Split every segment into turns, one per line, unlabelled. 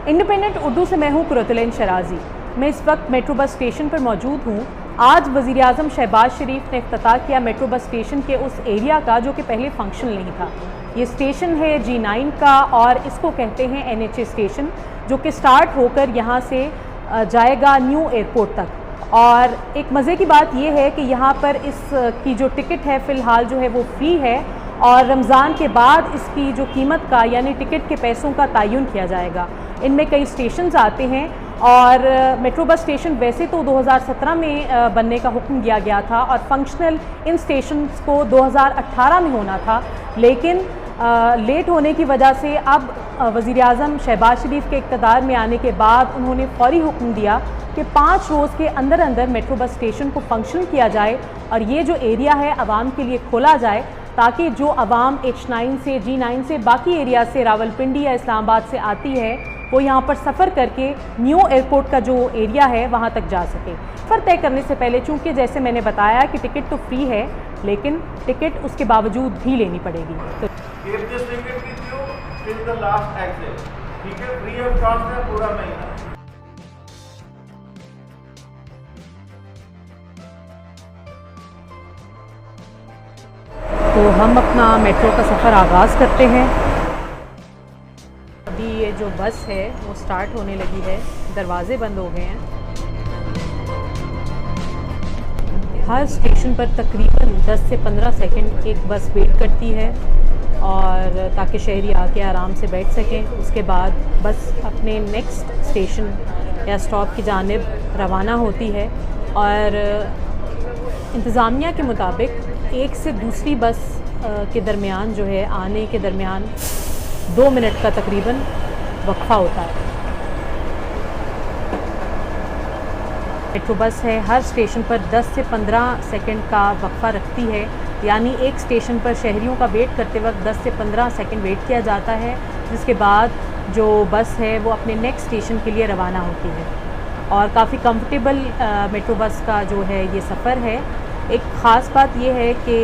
Independent Urdu से मैं हूँ कुरतुलैन शराजी। मैं इस वक्त मेट्रो बस स्टेशन पर मौजूद हूँ। आज वज़ीर-ए-आज़म शहबाज शरीफ ने इफ्तिताह किया मेट्रो बस स्टेशन के उस एरिया का जो कि पहले फंक्शनल नहीं था। ये स्टेशन है G9 का और इसको कहते हैं NHA स्टेशन, जो कि स्टार्ट होकर यहाँ से जाएगा न्यू एयरपोर्ट तक। और एक मज़े की बात यह है कि यहाँ पर इसकी जो टिकट है फ़िलहाल जो है वो फ्री है और रमज़ान के बाद इसकी जो कीमत का यानी टिकट के पैसों का तयन किया जाएगा। इनमें कई स्टेशंस आते हैं और मेट्रो बस स्टेशन वैसे तो 2017 में बनने का हुक्म दिया गया था और फंक्शनल इन स्टेशंस को 2018 में होना था, लेकिन लेट होने की वजह से अब वज़ीर-ए-आज़म शहबाज शरीफ के इक़्तिदार में आने के बाद उन्होंने फ़ौरी हुक्म दिया कि 5 रोज़ के अंदर अंदर मेट्रो बस स्टेशन को फंक्शनल किया जाए और ये जो एरिया है आवाम के लिए खोला जाए, ताकि जो आवाम H9 से G9 से बाकी एरिया से रावलपिंडी या इस्लामाबाद से आती है वो यहाँ पर सफ़र करके न्यू एयरपोर्ट का जो एरिया है वहाँ तक जा सके। सफ़र तय करने से पहले, चूँकि जैसे मैंने बताया कि टिकट तो फ्री है, लेकिन टिकट उसके बावजूद भी लेनी पड़ेगी। तो
फ्री ऑफ कॉस्ट है पूरा महीना।
तो हम अपना मेट्रो का सफ़र आगाज़ करते हैं। अभी ये जो बस है वो स्टार्ट होने लगी है, दरवाजे बंद हो गए हैं। हर स्टेशन पर तकरीबन 10 से 15 सेकंड एक बस वेट करती है और ताकि शहरी आके आराम से बैठ सकें। उसके बाद बस अपने नेक्स्ट स्टेशन या स्टॉप की जानिब रवाना होती है और इंतज़ामिया के मुताबिक एक से दूसरी बस के दरमियान जो है आने के दरमियान 2 मिनट का तकरीबन वक्फ़ा होता है। मेट्रो बस है हर स्टेशन पर 10 से 15 सेकंड का वक्फ़ा रखती है, यानी एक स्टेशन पर शहरियों का वेट करते वक्त 10 से 15 सेकंड वेट किया जाता है, जिसके बाद जो बस है वो अपने नेक्स्ट स्टेशन के लिए रवाना होती है। और काफ़ी कंफर्टेबल मेट्रो बस का जो है ये सफ़र है। एक ख़ास बात यह है कि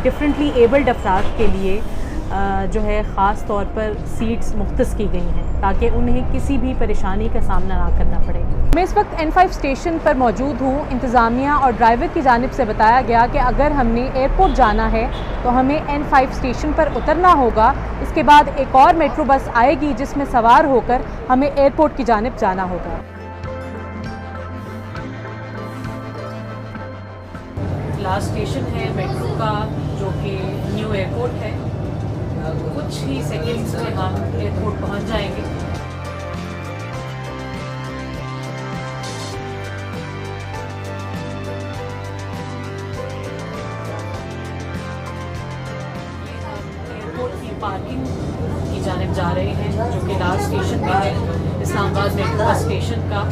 डिफरेंटली एबल्ड अफराद के लिए जो है ख़ास तौर पर सीट्स मुख्तस की गई हैं ताकि उन्हें किसी भी परेशानी का सामना ना करना पड़े। मैं इस वक्त N5 स्टेशन पर मौजूद हूँ। इंतज़ामिया और ड्राइवर की जानिब से बताया गया कि अगर हमने एयरपोर्ट जाना है तो हमें N5 स्टेशन पर उतरना होगा। इसके बाद एक और मेट्रो बस आएगी जिसमें सवार होकर हमें एयरपोर्ट की जानिब जाना होगा। लास्ट स्टेशन है मेट्रो का जो कि न्यू एयरपोर्ट है। कुछ ही सेकंड्स में हम एयरपोर्ट पहुंच जाएंगे। एयरपोर्ट की पार्किंग की जानिब जा रहे हैं जो कि लास्ट स्टेशन में है इस्लामाबाद मेट्रो बस स्टेशन का।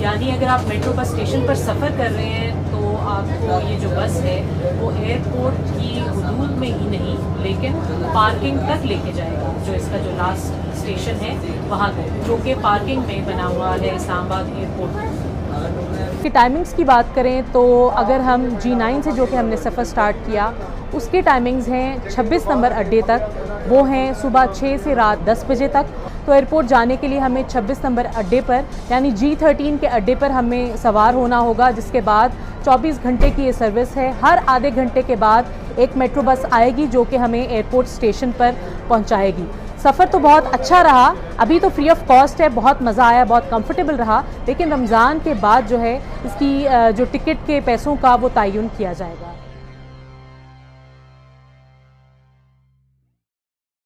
यानी अगर आप मेट्रो बस स्टेशन पर सफ़र कर रहे हैं तो आपको ये जो बस है वो एयरपोर्ट की हदूद में ही नहीं लेकिन पार्किंग तक लेके जाएगा, जो इसका जो लास्ट स्टेशन है वहाँ तक, जो कि पार्किंग में बना हुआ है इस्लामाबाद एयरपोर्ट की। टाइमिंग्स की बात करें तो अगर हम G9 से जो कि हमने सफ़र स्टार्ट किया उसके टाइमिंग्स हैं 26 नंबर अड्डे तक, वो हैं सुबह 6 से रात 10 बजे तक। तो एयरपोर्ट जाने के लिए हमें 26 नंबर अड्डे पर यानी G13 के अड्डे पर हमें सवार होना होगा, जिसके बाद 24 घंटे की ये सर्विस है। हर आधे घंटे के बाद एक मेट्रो बस आएगी जो कि हमें एयरपोर्ट स्टेशन पर पहुंचाएगी। सफ़र तो बहुत अच्छा रहा, अभी तो फ्री ऑफ कॉस्ट है, बहुत मज़ा आया, बहुत कंफर्टेबल रहा, लेकिन रमज़ान के बाद जो है इसकी जो टिकट के पैसों का वो तयन किया जाएगा।